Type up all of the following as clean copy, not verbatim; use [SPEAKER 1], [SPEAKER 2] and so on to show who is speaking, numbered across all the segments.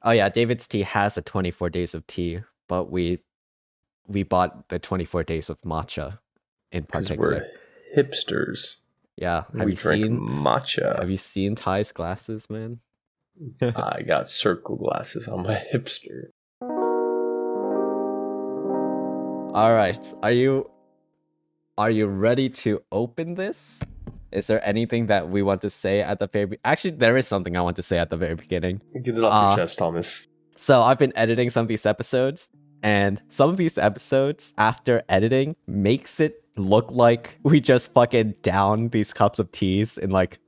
[SPEAKER 1] Oh yeah, David's Tea has a 24 days of tea, but we bought the 24 days of matcha in
[SPEAKER 2] Because
[SPEAKER 1] particular.
[SPEAKER 2] we're hipsters.
[SPEAKER 1] Yeah,
[SPEAKER 2] We drink
[SPEAKER 1] have
[SPEAKER 2] matcha.
[SPEAKER 1] you seen Ty's glasses, man?
[SPEAKER 2] I got circle glasses on my hipster.
[SPEAKER 1] All right, are you ready to open this? Is there anything that we want to say at the Actually, there is something I want to say at the very beginning.
[SPEAKER 2] Get it off your chest, Thomas.
[SPEAKER 1] So I've been editing some of these episodes, and some of these episodes, after editing, makes it look like we just fucking down these cups of teas in like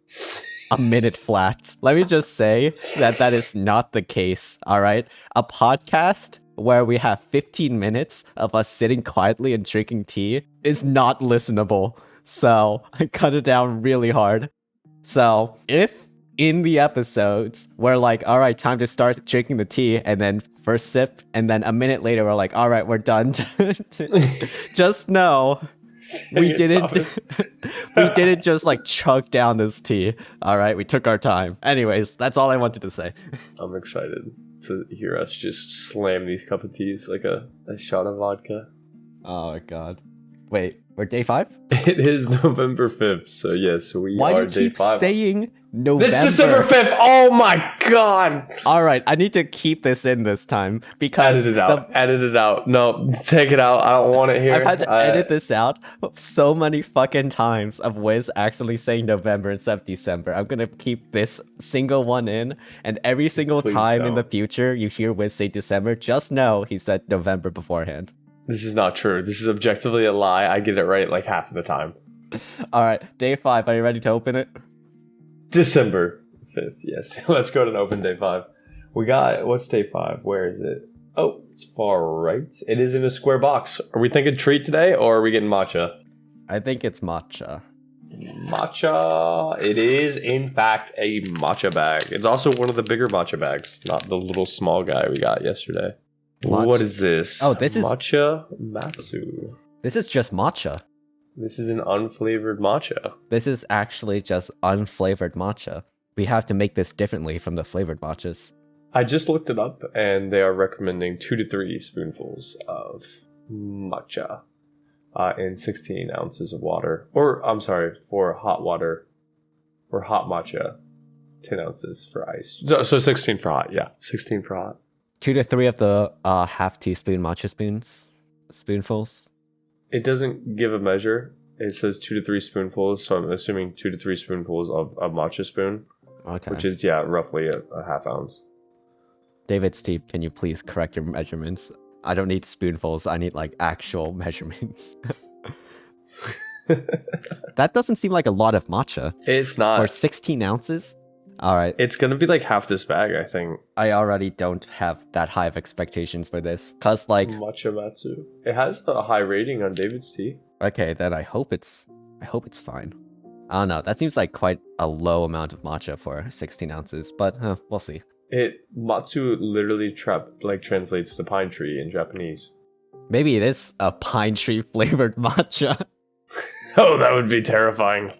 [SPEAKER 1] a minute flat. Let me just say that is not the case, all right? A podcast where we have 15 minutes of us sitting quietly and drinking tea is not listenable. So I cut it down really hard. So if in the episodes we're like, all right, time to start drinking the tea, and then first sip, and then a minute later we're like, all right, we're done. Just know we didn't we didn't just like chug down this tea. All right, we took our time. Anyways, that's all I wanted to say.
[SPEAKER 2] I'm excited to hear us just slam these cup of teas like a shot of vodka.
[SPEAKER 1] Oh god. Wait, we're day 5?
[SPEAKER 2] It is November 5th, so yes, we
[SPEAKER 1] Why do
[SPEAKER 2] are
[SPEAKER 1] you
[SPEAKER 2] day
[SPEAKER 1] keep
[SPEAKER 2] 5.
[SPEAKER 1] saying November?
[SPEAKER 2] It's December 5th! Oh my god!
[SPEAKER 1] All right, I need to keep this in this time because
[SPEAKER 2] Edit it out. Edit it out. No, take it out. I don't want it here.
[SPEAKER 1] I've had to edit this out so many fucking times of Wiz actually saying November instead of December. I'm gonna keep this single one in, and every single time in the future you hear Wiz say December, just know he said November beforehand.
[SPEAKER 2] This is not true. This is objectively a lie. I get it right like half of the time.
[SPEAKER 1] All right, day 5. Are you ready to open it?
[SPEAKER 2] December 5th, yes. Let's go to open day 5. We got, what's day 5? Where is it? Oh, it's far right. It is in a square box. Are we thinking treat today, or are we getting matcha?
[SPEAKER 1] I think it's matcha.
[SPEAKER 2] Matcha. It is, in fact, a matcha bag. It's also one of the bigger matcha bags, not the little small guy we got yesterday. Matcha. What is this?
[SPEAKER 1] Oh, this is
[SPEAKER 2] Matcha Matsu.
[SPEAKER 1] This is just matcha.
[SPEAKER 2] This is an unflavored matcha.
[SPEAKER 1] This is actually just unflavored matcha. We have to make this differently from the flavored matchas.
[SPEAKER 2] I just looked it up, and they are recommending 2 to 3 spoonfuls of matcha in 16 ounces of water. Or, I'm sorry, for hot water or hot matcha, 10 ounces for ice. So 16 for hot, yeah. 16 for hot.
[SPEAKER 1] 2 to 3 of the half teaspoon matcha spoonfuls.
[SPEAKER 2] It doesn't give a measure. It says 2 to 3 spoonfuls, so I'm assuming 2 to 3 spoonfuls of matcha spoon.
[SPEAKER 1] Okay.
[SPEAKER 2] Which is, yeah, roughly a half ounce.
[SPEAKER 1] David, Steve, can you please correct your measurements? I don't need spoonfuls, I need like actual measurements. That doesn't seem like a lot of matcha.
[SPEAKER 2] It's not.
[SPEAKER 1] For 16 ounces? Alright.
[SPEAKER 2] It's gonna be like half this bag, I think.
[SPEAKER 1] I already don't have that high of expectations for this. Cause like...
[SPEAKER 2] Matcha Matsu. It has a high rating on David's Tea.
[SPEAKER 1] Okay, then I hope it's fine. I don't know, that seems like quite a low amount of matcha for 16 ounces, but we'll see.
[SPEAKER 2] Matsu literally translates to pine tree in Japanese.
[SPEAKER 1] Maybe it is a pine tree flavored matcha.
[SPEAKER 2] Oh, that would be terrifying.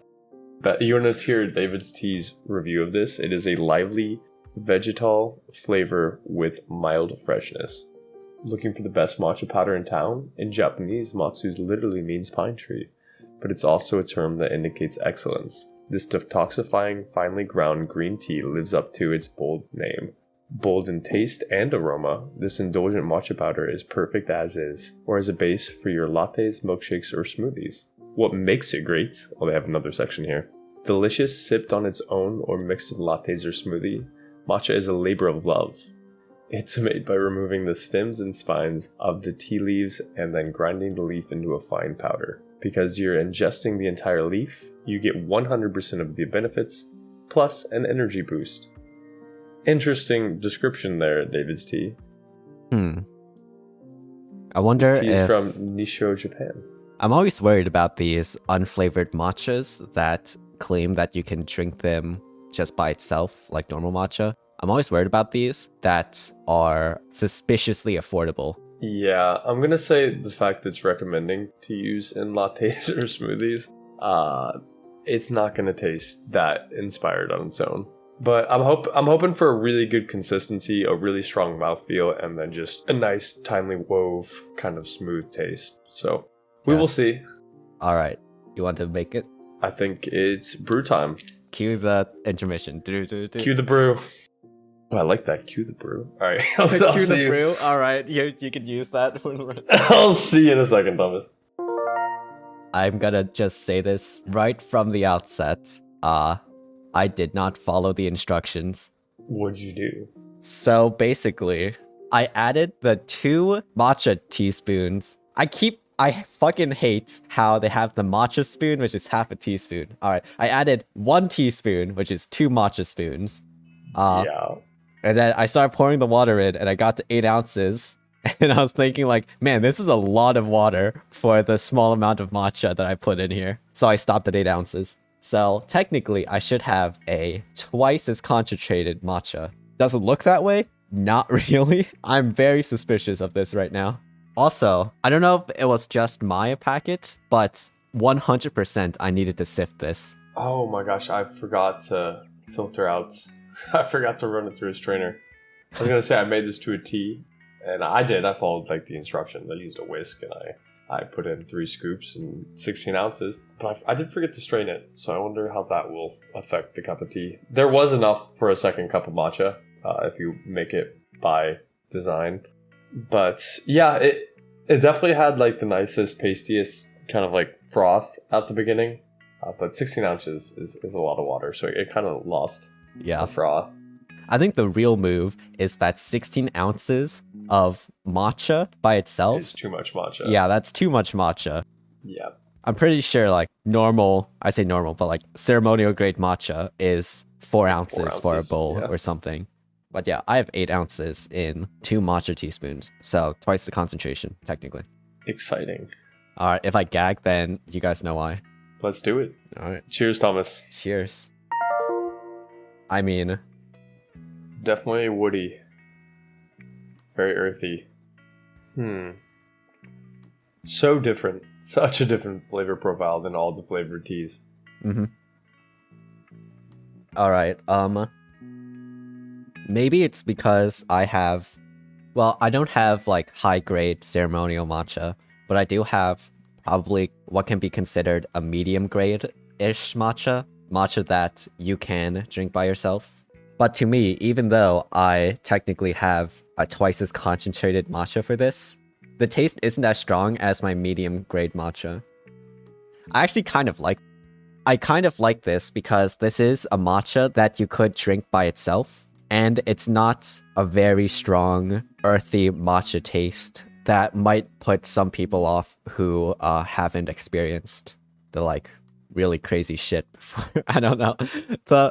[SPEAKER 2] But you want to hear David's Tea's review of this? It is a lively vegetal flavor with mild freshness. Looking for the best matcha powder in town? In Japanese, matsu literally means pine tree, but it's also a term that indicates excellence. This detoxifying, finely ground green tea lives up to its bold name. Bold in taste and aroma, this indulgent matcha powder is perfect as is, or as a base for your lattes, milkshakes, or smoothies. What makes it great? Well, they have another section here. Delicious, sipped on its own or mixed with lattes or smoothie, matcha is a labor of love. It's made by removing the stems and spines of the tea leaves and then grinding the leaf into a fine powder. Because you're ingesting the entire leaf, you get 100% of the benefits, plus an energy boost. Interesting description there, David's Tea.
[SPEAKER 1] I wonder
[SPEAKER 2] this tea is from Nisho, Japan.
[SPEAKER 1] I'm always worried about these unflavored matchas that claim that you can drink them just by itself, like normal matcha. I'm always worried about these that are suspiciously affordable.
[SPEAKER 2] Yeah, I'm gonna say the fact that it's recommending to use in lattes or smoothies, it's not gonna taste that inspired on its own. But I'm hoping for a really good consistency, a really strong mouthfeel, and then just a nice, timely wove, kind of smooth taste. So we will see.
[SPEAKER 1] All right. You want to make it?
[SPEAKER 2] I think it's brew time.
[SPEAKER 1] Cue the intermission.
[SPEAKER 2] Cue the brew. Oh, I like that. Cue the brew. All right.
[SPEAKER 1] Cue the brew. All right. You can use that for the rest.
[SPEAKER 2] I'll see you in a second, Thomas.
[SPEAKER 1] I'm gonna just say this right from the outset. I did not follow the instructions.
[SPEAKER 2] What'd you do?
[SPEAKER 1] So basically, I added the 2 matcha teaspoons. I fucking hate how they have the matcha spoon, which is half a teaspoon. All right, I added 1 teaspoon, which is 2 matcha spoons.
[SPEAKER 2] Yeah.
[SPEAKER 1] And then I started pouring the water in, and I got to 8 ounces. And I was thinking like, man, this is a lot of water for the small amount of matcha that I put in here. So I stopped at 8 ounces. So technically, I should have a twice as concentrated matcha. Does it look that way? Not really. I'm very suspicious of this right now. Also, I don't know if it was just my packet, but 100% I needed to sift this.
[SPEAKER 2] Oh my gosh, I forgot to filter out. I forgot to run it through a strainer. I was gonna say I made this to a tea, and I did. I followed like the instructions. I used a whisk and I put in 3 scoops and 16 ounces, but I did forget to strain it, so I wonder how that will affect the cup of tea. There was enough for a second cup of matcha if you make it by design. But yeah, it definitely had like the nicest, pastiest kind of like froth at the beginning, but 16 ounces is a lot of water, so it kind of lost the froth.
[SPEAKER 1] I think the real move is that 16 ounces of matcha by itself
[SPEAKER 2] is too much matcha.
[SPEAKER 1] Yeah, that's too much matcha.
[SPEAKER 2] Yeah.
[SPEAKER 1] I'm pretty sure like I say normal, but like ceremonial grade matcha is 4 ounces for a bowl or something. But yeah, I have 8 ounces in 2 matcha teaspoons, so twice the concentration, technically.
[SPEAKER 2] Exciting.
[SPEAKER 1] All right, if I gag, then you guys know why.
[SPEAKER 2] Let's do it.
[SPEAKER 1] All right.
[SPEAKER 2] Cheers, Thomas.
[SPEAKER 1] Cheers. I mean...
[SPEAKER 2] Definitely woody. Very earthy. So different. Such a different flavor profile than all the flavored teas.
[SPEAKER 1] All right. Maybe it's because I don't have like high grade ceremonial matcha, but I do have probably what can be considered a medium grade-ish matcha that you can drink by yourself. But to me, even though I technically have a twice as concentrated matcha for this, the taste isn't as strong as my medium grade matcha. I kind of like this because this is a matcha that you could drink by itself, and it's not a very strong, earthy matcha taste that might put some people off who haven't experienced the like really crazy shit before. I don't know.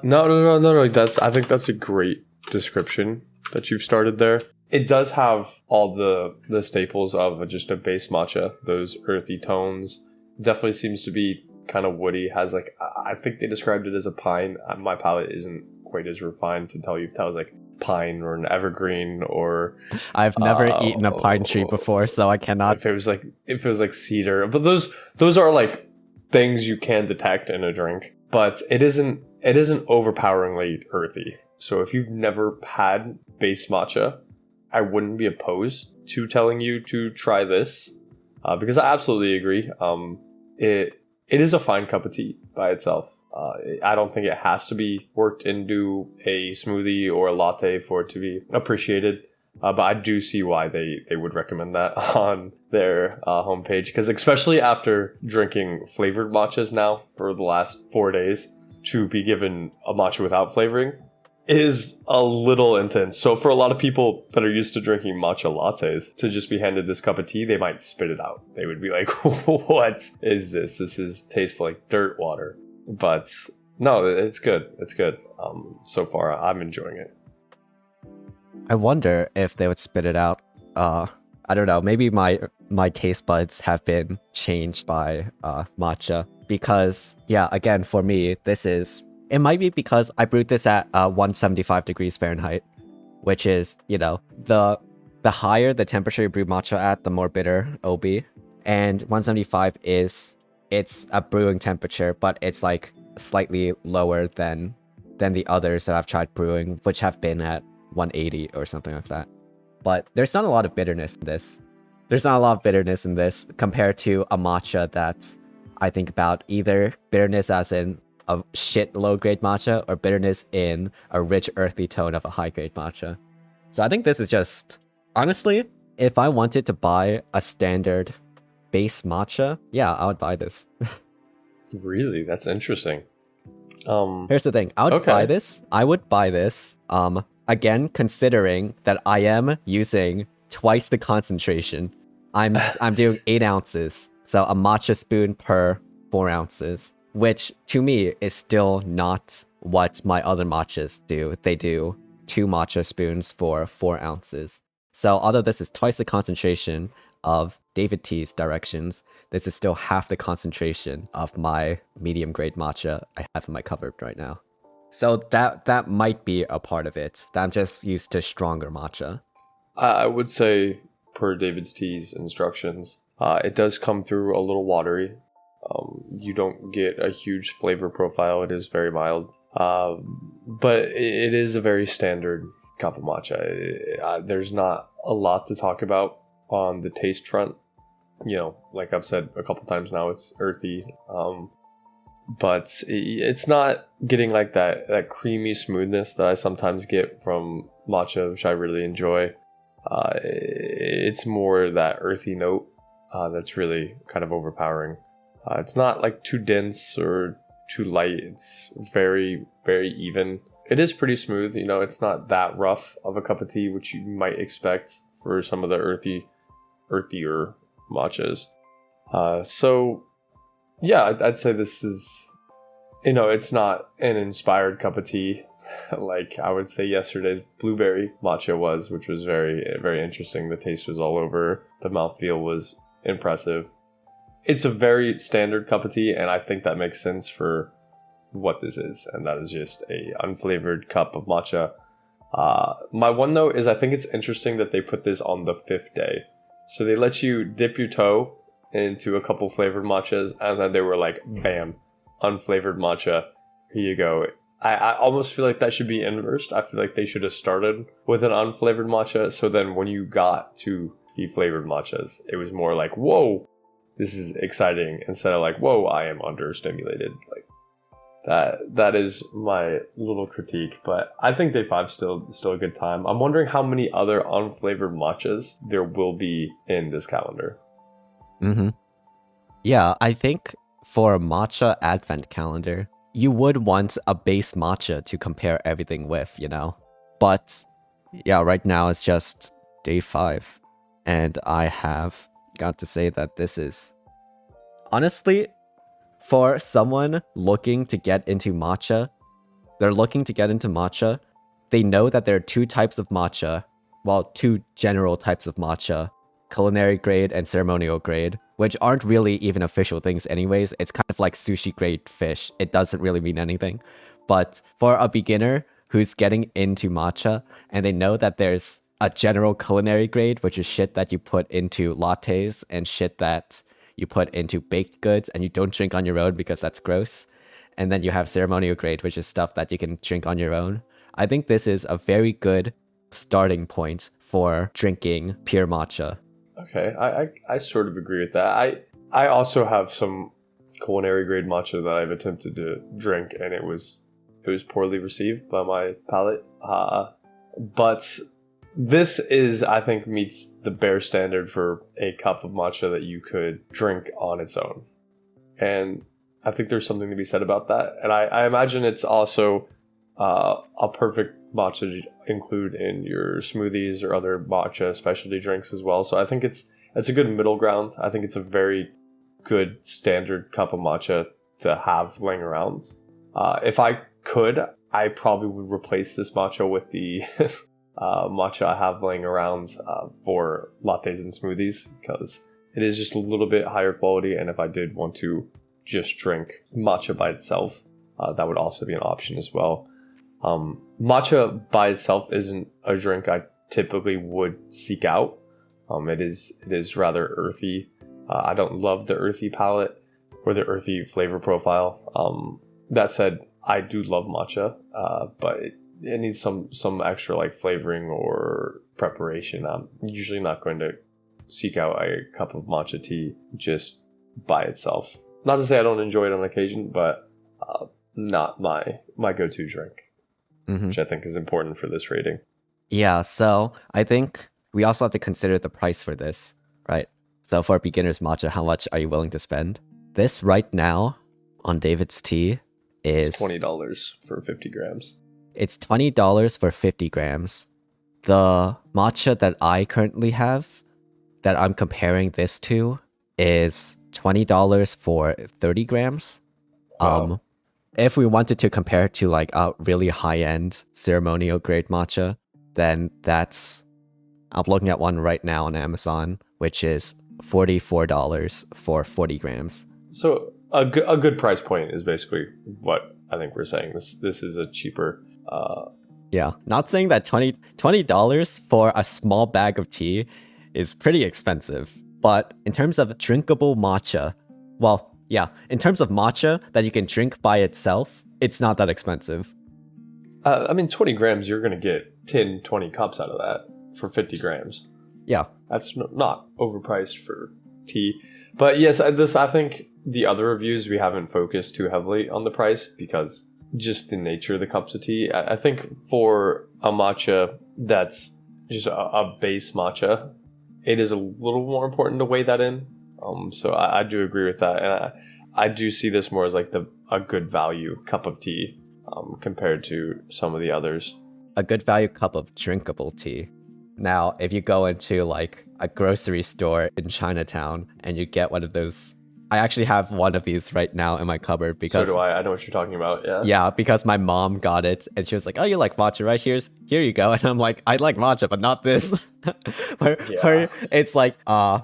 [SPEAKER 2] No. I think that's a great description that you've started there. It does have all the staples of just a base matcha. Those earthy tones. Definitely seems to be kind of woody. Has like, I think they described it as a pine. My palate isn't quite as refined to tell you if that was like pine or an evergreen or...
[SPEAKER 1] I've never eaten a pine tree before, so I cannot...
[SPEAKER 2] If it was like cedar. But those are like things you can detect in a drink, but it isn't overpoweringly earthy. So if you've never had base matcha, I wouldn't be opposed to telling you to try this, because I absolutely agree. It is a fine cup of tea by itself. I don't think it has to be worked into a smoothie or a latte for it to be appreciated. But I do see why they would recommend that on their homepage, because especially after drinking flavored matchas now for the last 4 days, to be given a matcha without flavoring is a little intense. So for a lot of people that are used to drinking matcha lattes, to just be handed this cup of tea, they might spit it out. They would be like, what is this? Tastes like dirt water. But no, it's good. It's good. So far, I'm enjoying it.
[SPEAKER 1] I wonder if they would spit it out. I don't know. Maybe my taste buds have been changed by matcha. Because, yeah, again, for me, it might be because I brewed this at 175 degrees Fahrenheit, which is, the higher the temperature you brew matcha at, the more bitter it'll be. And 175 it's a brewing temperature, but it's like slightly lower than than the others that I've tried brewing, which have been at 180 or something like that. But there's not a lot of bitterness in this. There's not a lot of bitterness in this compared to a matcha that I think about either bitterness as in a shit low-grade matcha or bitterness in a rich earthy tone of a high-grade matcha. So I think this is just, honestly, if I wanted to buy a standard base matcha, yeah, I would buy this.
[SPEAKER 2] Really? That's interesting.
[SPEAKER 1] Here's the thing. I would buy this. I would buy this. Again, considering that I am using twice the concentration. I'm doing 8 ounces. So a matcha spoon per 4 ounces, which to me is still not what my other matchas do. They do 2 matcha spoons for 4 ounces. So although this is twice the concentration of David T's directions, this is still half the concentration of my medium grade matcha I have in my cupboard right now. So that might be a part of it. That I'm just used to stronger matcha.
[SPEAKER 2] I would say, per David T's instructions, it does come through a little watery. You don't get a huge flavor profile. It is very mild. But it is a very standard cup of matcha. There's not a lot to talk about on the taste front. You know, like I've said a couple times now, it's earthy. But it's not getting like that creamy smoothness that I sometimes get from matcha, which I really enjoy. It's more that earthy note that's really kind of overpowering. It's not like too dense or too light. It's very, very even. It is pretty smooth. You know, it's not that rough of a cup of tea, which you might expect for some of the earthier matchas. So yeah, I'd say this is, you know, it's not an inspired cup of tea like I would say yesterday's blueberry matcha was, which was very, very interesting. The taste was all over. The mouthfeel was impressive. It's a very standard cup of tea, and I think that makes sense for what this is, and that is just a unflavored cup of matcha. My one note is I think it's interesting that they put this on the 5th day. So they let you dip your toe into a couple flavored matchas, and then they were like, bam, unflavored matcha, here you go. I almost feel like that should be inversed. I feel like they should have started with an unflavored matcha, so then when you got to the flavored matchas, it was more like, whoa, this is exciting, instead of like, whoa, I am understimulated. Like that is my little critique, but I think day 5 still a good time. I'm wondering how many other unflavored matchas there will be in this calendar.
[SPEAKER 1] Yeah, I think for a matcha advent calendar, you would want a base matcha to compare everything with, you know? But yeah, right now it's just day 5. And I have got to say that this is, honestly, for someone looking to get into matcha, they know that there are 2 types of matcha, well, 2 general types of matcha, culinary grade and ceremonial grade, which aren't really even official things anyways. It's kind of like sushi grade fish. It doesn't really mean anything. But for a beginner who's getting into matcha, and they know that there's a general culinary grade, which is shit that you put into lattes and shit that you put into baked goods and you don't drink on your own because that's gross. And then you have ceremonial grade, which is stuff that you can drink on your own. I think this is a very good starting point for drinking pure matcha.
[SPEAKER 2] Okay, I sort of agree with that. I also have some culinary grade matcha that I've attempted to drink, and it was poorly received by my palate. But this is, I think, meets the bare standard for a cup of matcha that you could drink on its own. And I think there's something to be said about that. And I imagine it's also a perfect matcha to include in your smoothies or other matcha specialty drinks as well. So I think it's a good middle ground. I think it's a very good standard cup of matcha to have laying around. If I could, I probably would replace this matcha with the matcha I have laying around for lattes and smoothies, because it is just a little bit higher quality. And if I did want to just drink matcha by itself, that would also be an option as well. Matcha by itself isn't a drink I typically would seek out. It is rather earthy. I don't love the earthy palette or the earthy flavor profile. That said, I do love matcha, but it needs some extra like flavoring or preparation. I'm usually not going to seek out a cup of matcha tea just by itself. Not to say I don't enjoy it on occasion, but not my go-to drink, which I think is important for this rating.
[SPEAKER 1] Yeah, so I think we also have to consider the price for this, right? So for beginner's matcha, how much are you willing to spend? This right now on David's Tea is
[SPEAKER 2] It's $20 for 50 grams.
[SPEAKER 1] It's $20 for 50 grams. The matcha that I currently have, that I'm comparing this to, is $20 for 30 grams.
[SPEAKER 2] Wow.
[SPEAKER 1] If we wanted to compare it to like a really high-end ceremonial grade matcha, then I'm looking at one right now on Amazon, which is $44 for 40 grams.
[SPEAKER 2] So a good price point is basically what I think we're saying. This is a cheaper.
[SPEAKER 1] Yeah, not saying that $20 for a small bag of tea is pretty expensive, but in terms of drinkable matcha, well, yeah, in terms of matcha that you can drink by itself, it's not that expensive.
[SPEAKER 2] 20 grams, you're going to get 10, 20 cups out of that for 50 grams.
[SPEAKER 1] Yeah.
[SPEAKER 2] That's not overpriced for tea. But yes, I think the other reviews, we haven't focused too heavily on the price because just the nature of the cups of tea. I think for a matcha that's just a base matcha, it is a little more important to weigh that in. So I do agree with that. And I do see this more as like a good value cup of tea compared to some of the others.
[SPEAKER 1] A good value cup of drinkable tea. Now, if you go into like a grocery store in Chinatown and you get one of those, I actually have one of these right now in my cupboard because
[SPEAKER 2] so do I. I know what you're talking about. Yeah.
[SPEAKER 1] Yeah, because my mom got it and she was like, "Oh, you like matcha, right? Here you go." And I'm like, "I like matcha, but not this." where it's like a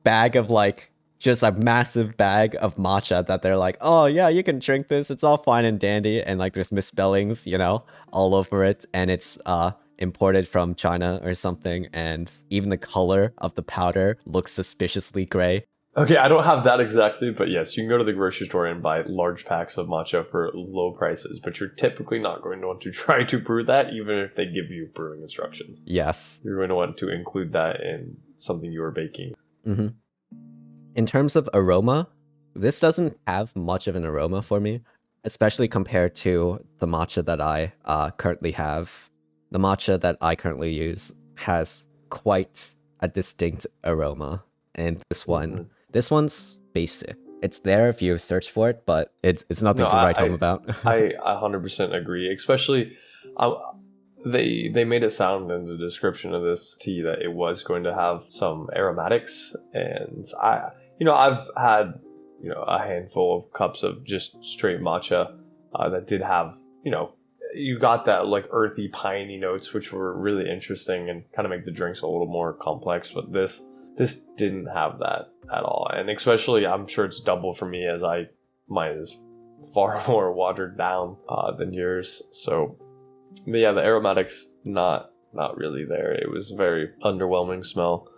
[SPEAKER 1] bag of like just a massive bag of matcha that they're like, "Oh yeah, you can drink this. It's all fine and dandy." And like there's misspellings, all over it, and it's imported from China or something, and even the color of the powder looks suspiciously gray.
[SPEAKER 2] Okay, I don't have that exactly, but yes, you can go to the grocery store and buy large packs of matcha for low prices, but you're typically not going to want to try to brew that, even if they give you brewing instructions.
[SPEAKER 1] Yes.
[SPEAKER 2] You're going to want to include that in something you are baking.
[SPEAKER 1] Mm-hmm. In terms of aroma, this doesn't have much of an aroma for me, especially compared to the matcha that I currently have. The matcha that I currently use has quite a distinct aroma, and this one's basic. It's there if you search for it, but it's nothing to write home about.
[SPEAKER 2] I 100% agree. Especially, they made it sound in the description of this tea that it was going to have some aromatics, and I've had a handful of cups of just straight matcha that did have you got that like earthy piney notes, which were really interesting and kind of make the drinks a little more complex, but this didn't have that at all. And especially, I'm sure it's double for me as mine is far more watered down than yours. So, but yeah, the aromatics not really there. It was a very underwhelming smell.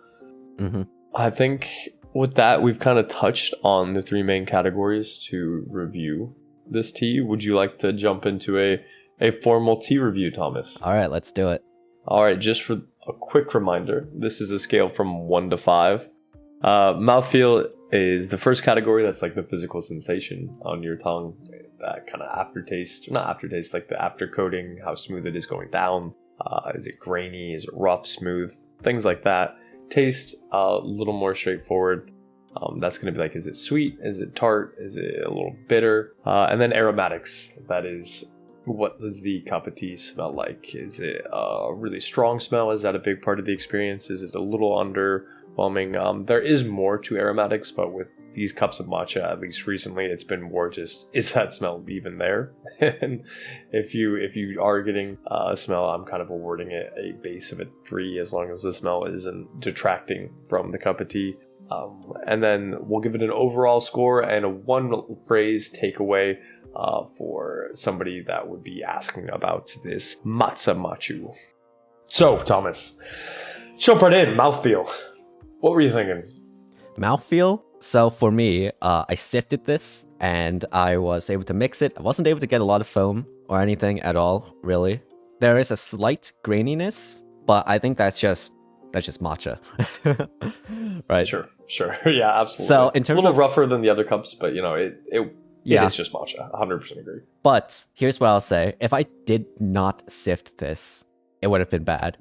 [SPEAKER 1] Mm-hmm.
[SPEAKER 2] I think with that, we've kind of touched on the three main categories to review this tea. Would you like to jump into a formal tea review, Thomas?
[SPEAKER 1] All right, let's do it.
[SPEAKER 2] All right, just for a quick reminder, this is a scale from 1 to 5. Mouthfeel is the first category. That's like the physical sensation on your tongue, that kind of not aftertaste, like the after coating, how smooth it is going down. Is it grainy? Is it rough, smooth? Things like that. Taste, a little more straightforward. That's going to be like, is it sweet? Is it tart? Is it a little bitter? And then aromatics, that is, what does the cup of tea smell like? Is it a really strong smell? Is that a big part of the experience? Is it a little underwhelming? There is more to aromatics, but with these cups of matcha, at least recently, it's been more just, is that smell even there? And if you are getting a smell, I'm kind of awarding it a base of a 3, as long as the smell isn't detracting from the cup of tea. And then we'll give it an overall score and a one phrase takeaway for somebody that would be asking about this Matcha Matsu. So, Thomas, jump right in. Mouthfeel. What were you thinking?
[SPEAKER 1] Mouthfeel? So for me, I sifted this and I was able to mix it. I wasn't able to get a lot of foam or anything at all, really. There is a slight graininess, but I think that's just matcha. Right.
[SPEAKER 2] Sure. Yeah, absolutely.
[SPEAKER 1] So in terms
[SPEAKER 2] a little
[SPEAKER 1] of
[SPEAKER 2] rougher than the other cups, but it
[SPEAKER 1] yeah,
[SPEAKER 2] is just matcha. 100% agree.
[SPEAKER 1] but here's what I'll say. If I did not sift this, it would have been bad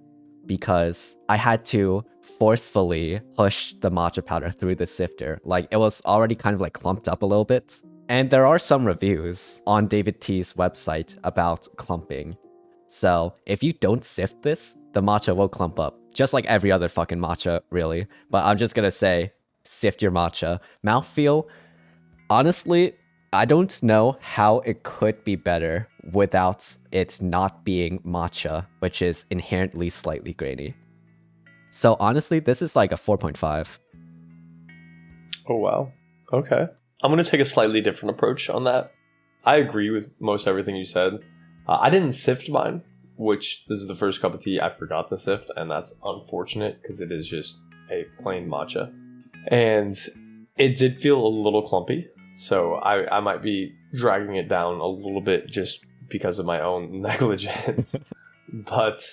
[SPEAKER 1] because I had to forcefully push the matcha powder through the sifter. Like it was already kind of like clumped up a little bit. And there are some reviews on David T's website about clumping. So if you don't sift this, the matcha will clump up. Just like every other fucking matcha, really. But I'm just gonna say, sift your matcha. Mouthfeel, honestly, I don't know how it could be better without it not being matcha, which is inherently slightly grainy. So honestly, this is like a 4.5.
[SPEAKER 2] Oh, wow. Okay. I'm going to take a slightly different approach on that. I agree with most everything you said. I didn't sift mine, which this is the first cup of tea I forgot to sift, and that's unfortunate because it is just a plain matcha. And it did feel a little clumpy, so I might be dragging it down a little bit just because of my own negligence. But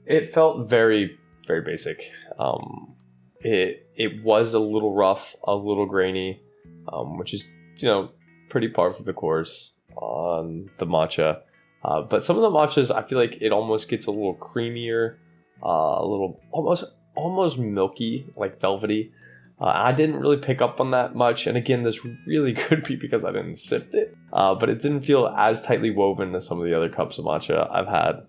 [SPEAKER 2] it felt very, very basic. It was a little rough, a little grainy, which is, pretty par for the course on the matcha. But some of the matchas, I feel like it almost gets a little creamier, a little almost milky, like velvety. I didn't really pick up on that much. And again, this really could be because I didn't sift it. But it didn't feel as tightly woven as some of the other cups of matcha I've had.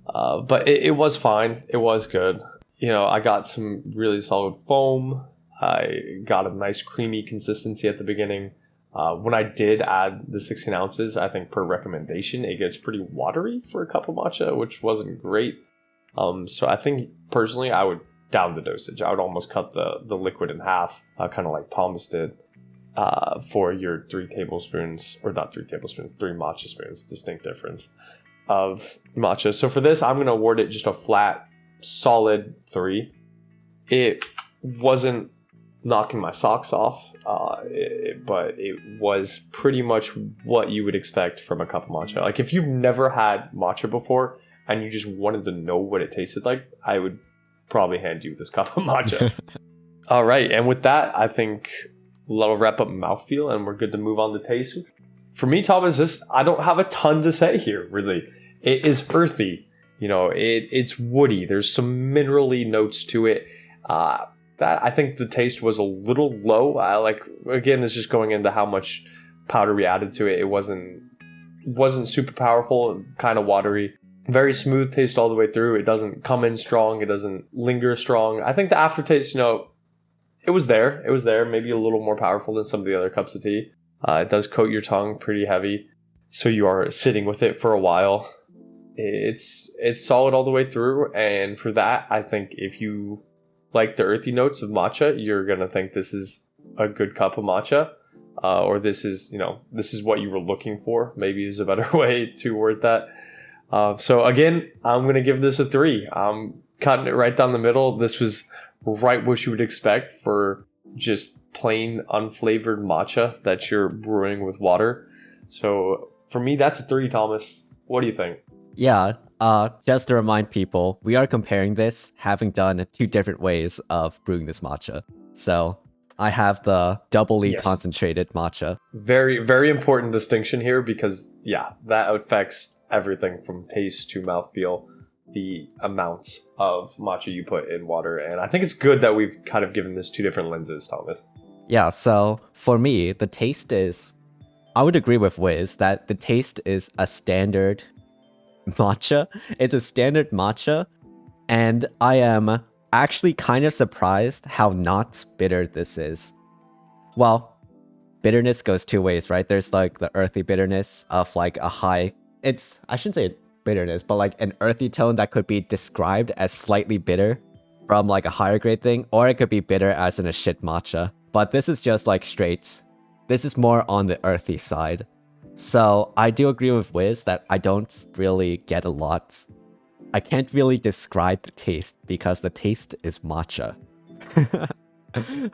[SPEAKER 2] But it was fine. It was good. I got some really solid foam. I got a nice creamy consistency at the beginning. When I did add the 16 ounces, I think per recommendation, it gets pretty watery for a cup of matcha, which wasn't great. So I think personally, I would down the dosage. I would almost cut the liquid in half, kind of like Thomas did, for your 3 tablespoons, or not 3 tablespoons, 3 matcha spoons, distinct difference of matcha. So for this, I'm going to award it just a flat, solid 3. It wasn't knocking my socks off, but it was pretty much what you would expect from a cup of matcha. Like if you've never had matcha before and you just wanted to know what it tasted like, I would probably hand you this cup of matcha. All right, and with that, I think that'll wrap up mouthfeel and we're good to move on to taste. For me, Thomas, I don't have a ton to say here, really. It is earthy. It's woody. There's some minerally notes to it. That I think the taste was a little low. Again, it's just going into how much powder we added to it. It wasn't super powerful, kind of watery. Very smooth taste all the way through. It doesn't come in strong. It doesn't linger strong. I think the aftertaste, it was there. It was there. Maybe a little more powerful than some of the other cups of tea. It does coat your tongue pretty heavy, so you are sitting with it for a while. It's solid all the way through, and for that, I think if you like the earthy notes of matcha, you're gonna think this is a good cup of matcha, or this is what you were looking for. Maybe is a better way to word that. So again, I'm gonna give this a 3. I'm cutting it right down the middle. This was right what you would expect for just plain unflavored matcha that you're brewing with water. So for me, that's a 3, Thomas. What do you think?
[SPEAKER 1] Yeah, just to remind people, we are comparing this, having done 2 different ways of brewing this matcha. So I have the doubly concentrated matcha.
[SPEAKER 2] Very, very important distinction here because, that affects everything from taste to mouthfeel, the amounts of matcha you put in water. And I think it's good that we've kind of given this 2 different lenses, Thomas.
[SPEAKER 1] Yeah, so for me, the taste is... I would agree with Wiz that the taste is a standard matcha. It's a standard matcha, and I am actually kind of surprised how not bitter this is. Well, bitterness goes 2 ways, right? There's like the earthy bitterness of like a high... I shouldn't say bitterness, but like an earthy tone that could be described as slightly bitter from like a higher grade thing, or it could be bitter as in a shit matcha. But this is just like straight. This is more on the earthy side. So I do agree with Wiz that I don't really get a lot. I can't really describe the taste because the taste is matcha.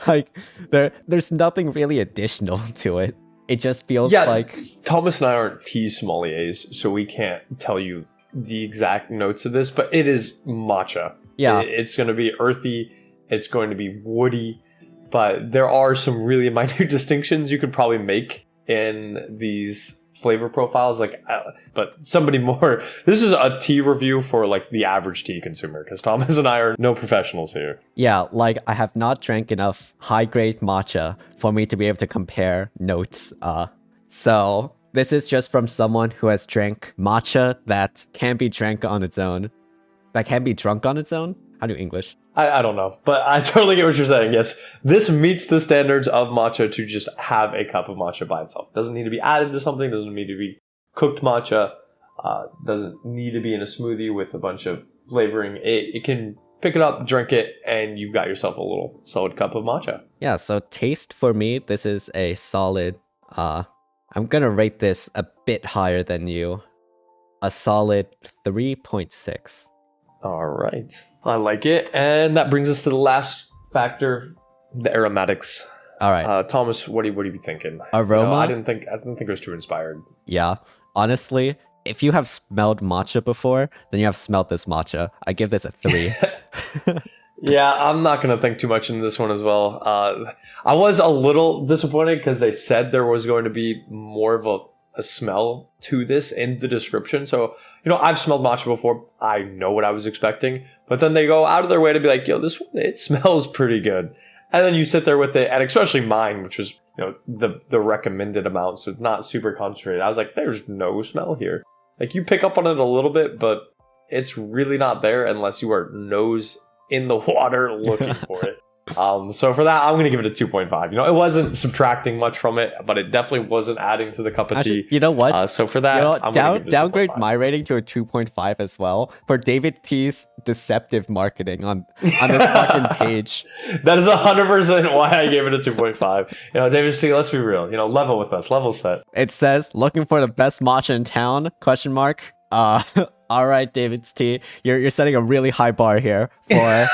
[SPEAKER 1] Like there's nothing really additional to it. It just feels
[SPEAKER 2] Yeah,
[SPEAKER 1] like
[SPEAKER 2] Thomas and I aren't tea sommeliers, so we can't tell you the exact notes of this, but it is matcha.
[SPEAKER 1] yeah.
[SPEAKER 2] It's going to be earthy. It's going to be woody, but there are some really minute distinctions you could probably make in these flavor profiles. But somebody more. This is a tea review for like the average tea consumer, because Thomas and I are no professionals here.
[SPEAKER 1] Yeah, like I have not drank enough high-grade matcha for me to be able to compare notes. So this is just from someone who has drank matcha that can be drank on its own. That can be drunk on its own? How do you English?
[SPEAKER 2] I don't know, but I totally get what you're saying. Yes, this meets the standards of matcha to just have a cup of matcha by itself. Doesn't need to be added to something. Doesn't need to be cooked matcha. Doesn't need to be in a smoothie with a bunch of flavoring. It can pick it up, drink it, and you've got yourself a little solid cup of matcha.
[SPEAKER 1] Yeah, so taste for me, this is a solid, I'm gonna rate this a bit higher than you. A solid 3.6.
[SPEAKER 2] All right. I like it. And that brings us to the last factor, the aromatics.
[SPEAKER 1] All right.
[SPEAKER 2] Thomas, what do you be thinking?
[SPEAKER 1] Aroma?
[SPEAKER 2] I didn't think it was too inspired.
[SPEAKER 1] Yeah. Honestly, if you have smelled matcha before, then you have smelled this matcha. I give this a 3.
[SPEAKER 2] Yeah, I'm not going to think too much in this one as well. I was a little disappointed because they said there was going to be more of a smell to this in the description. So, I've smelled matcha before. I know what I was expecting. But then they go out of their way to be like, yo, this one, it smells pretty good. And then you sit there with it, and especially mine, which was, the recommended amount. So it's not super concentrated. I was like, there's no smell here. Like, you pick up on it a little bit, but it's really not there unless you are nose in the water looking for it. So for that, I'm going to give it a 2.5. It wasn't subtracting much from it, but it definitely wasn't adding to the cup of
[SPEAKER 1] Actually,
[SPEAKER 2] tea.
[SPEAKER 1] you know what?
[SPEAKER 2] So for that, I'm gonna give it a
[SPEAKER 1] downgrade
[SPEAKER 2] 2.5.
[SPEAKER 1] my rating to a 2.5 as well for David T's deceptive marketing on this fucking page.
[SPEAKER 2] That is 100% why I gave it a 2.5. David T, let's be real. Level with us, level set.
[SPEAKER 1] It says, looking for the best matcha in town? Question mark. All right, David T, you're setting a really high bar here for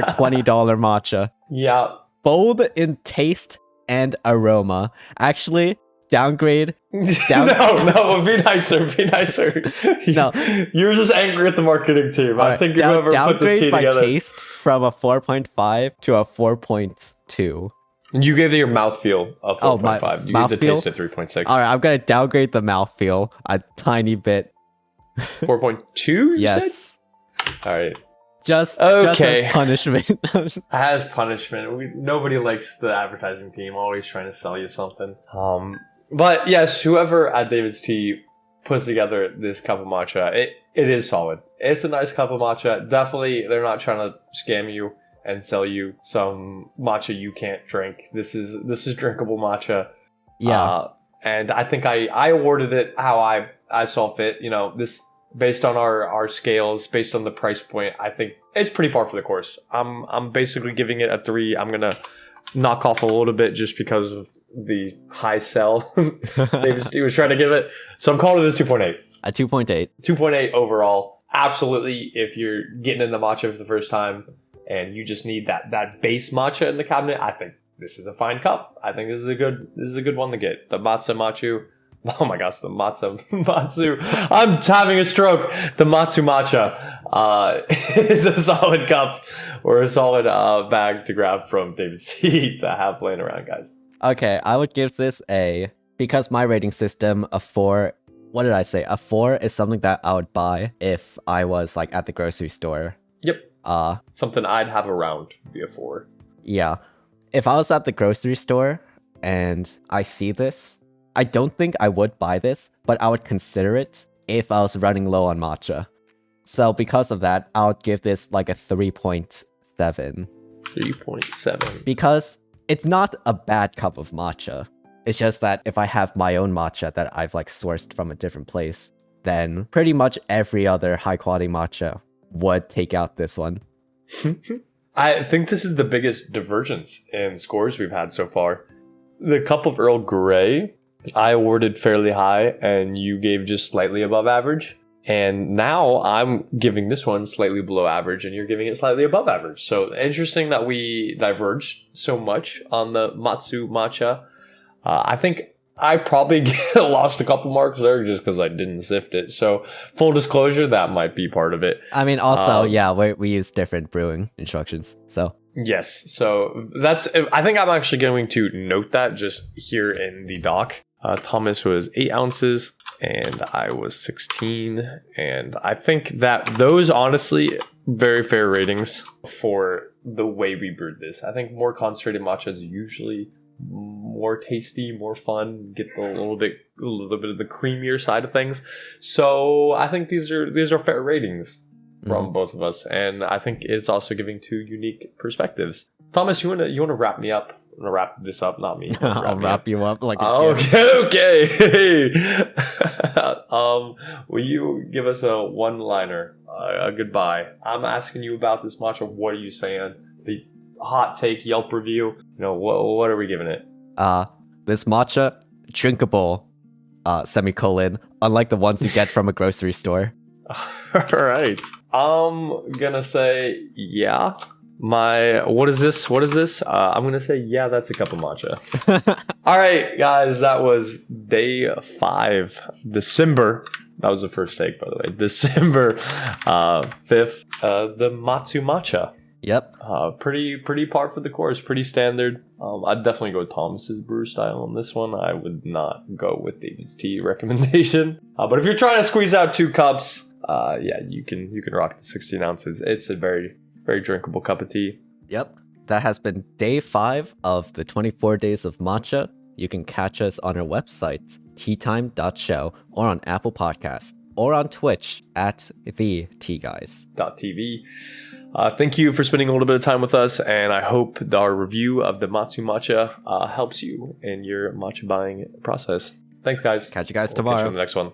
[SPEAKER 1] $20 matcha.
[SPEAKER 2] Yeah.
[SPEAKER 1] Bold in taste and aroma. Actually, downgrade.
[SPEAKER 2] No, be nicer, be nicer.
[SPEAKER 1] No.
[SPEAKER 2] You're just angry at the marketing team. I think whoever put this tea
[SPEAKER 1] downgrade my
[SPEAKER 2] together.
[SPEAKER 1] taste from a 4.5 to a 4.2.
[SPEAKER 2] You gave your mouthfeel a 4.5.
[SPEAKER 1] Oh, my
[SPEAKER 2] You gave the
[SPEAKER 1] mouthfeel?
[SPEAKER 2] taste a 3.6.
[SPEAKER 1] All right, I'm gonna downgrade the mouthfeel a tiny bit.
[SPEAKER 2] 4.2, you
[SPEAKER 1] Yes,
[SPEAKER 2] said? All right.
[SPEAKER 1] just
[SPEAKER 2] Okay.
[SPEAKER 1] as punishment.
[SPEAKER 2] As punishment. Nobody likes the advertising team, always trying to sell you something. But yes, whoever at David's Tea puts together this cup of matcha, it is solid. It's a nice cup of matcha. Definitely, they're not trying to scam you and sell you some matcha you can't drink. This is drinkable matcha.
[SPEAKER 1] Yeah.
[SPEAKER 2] And I think I awarded it how I saw fit. This based on our scales, based on the price point, I think it's pretty par for the course. I'm basically giving it a 3. I'm gonna knock off a little bit just because of the high sell David was trying to give it. So I'm calling it a 2.8.
[SPEAKER 1] A 2.8.
[SPEAKER 2] 2.8 overall. Absolutely, if you're getting into matcha for the first time and you just need that base matcha in the cabinet, I think this is a fine cup. I think this is a good one to get. The Matcha Matsu. Oh my gosh, the Matcha Matsu. I'm having a stroke. The Matsu Matcha is a solid cup or a solid bag to grab from David's Tea to have laying around, guys.
[SPEAKER 1] Okay, I would give this because my rating system, a 4. What did I say? A 4 is something that I would buy if I was like at the grocery store.
[SPEAKER 2] Yep. Something I'd have around would be a 4.
[SPEAKER 1] Yeah. If I was at the grocery store and I see this, I don't think I would buy this, but I would consider it if I was running low on matcha. So because of that, I would give this like a 3.7.
[SPEAKER 2] 3.7.
[SPEAKER 1] Because it's not a bad cup of matcha. It's just that if I have my own matcha that I've like sourced from a different place, then pretty much every other high quality matcha would take out this one.
[SPEAKER 2] I think this is the biggest divergence in scores we've had so far. The cup of Earl Grey, I awarded fairly high, and you gave just slightly above average. And now I'm giving this one slightly below average, and you're giving it slightly above average. So interesting that we diverged so much on the Matsu matcha. I think I probably lost a couple marks there just because I didn't sift it. So full disclosure, that might be part of it.
[SPEAKER 1] I mean, also, yeah, we use different brewing instructions. So
[SPEAKER 2] yes, so I think I'm actually going to note that just here in the doc. Thomas was 8 ounces and I was 16. And I think that those, honestly, very fair ratings for the way we brewed this. I think more concentrated matcha is usually more tasty, more fun, get a little bit of the creamier side of things. So I think these are fair ratings from both of us, and I think it's also giving 2 unique perspectives. Thomas, you wanna wrap me up? I'm gonna wrap this up, not me.
[SPEAKER 1] I'll wrap you up like
[SPEAKER 2] okay. Will you give us a one-liner, a goodbye? I'm asking you about this matcha. What are you saying? The hot take Yelp review. What are we giving it?
[SPEAKER 1] This matcha drinkable, semicolon, unlike the ones you get from a grocery store.
[SPEAKER 2] All right. I'm gonna say yeah. What is this? I'm gonna say yeah, that's a cup of matcha. All right, guys, that was day 5, December. That was the first take, by the way. December 5th, the Matsu matcha.
[SPEAKER 1] Yep.
[SPEAKER 2] Pretty par for the course, pretty standard. I'd definitely go with Thomas's brew style on this one. I would not go with David's tea recommendation. But if you're trying to squeeze out 2 cups, yeah, you can rock the 16 ounces. It's a very, very drinkable cup of tea.
[SPEAKER 1] Yep. That has been day 5 of the 24 days of matcha. You can catch us on our website, teatime.show, or on Apple Podcasts, or on Twitch at the TGuys.tv.
[SPEAKER 2] Thank you for spending a little bit of time with us, and I hope our review of the Matsu matcha helps you in your matcha buying process. Thanks, guys.
[SPEAKER 1] Catch you guys tomorrow.
[SPEAKER 2] Catch you on the next one.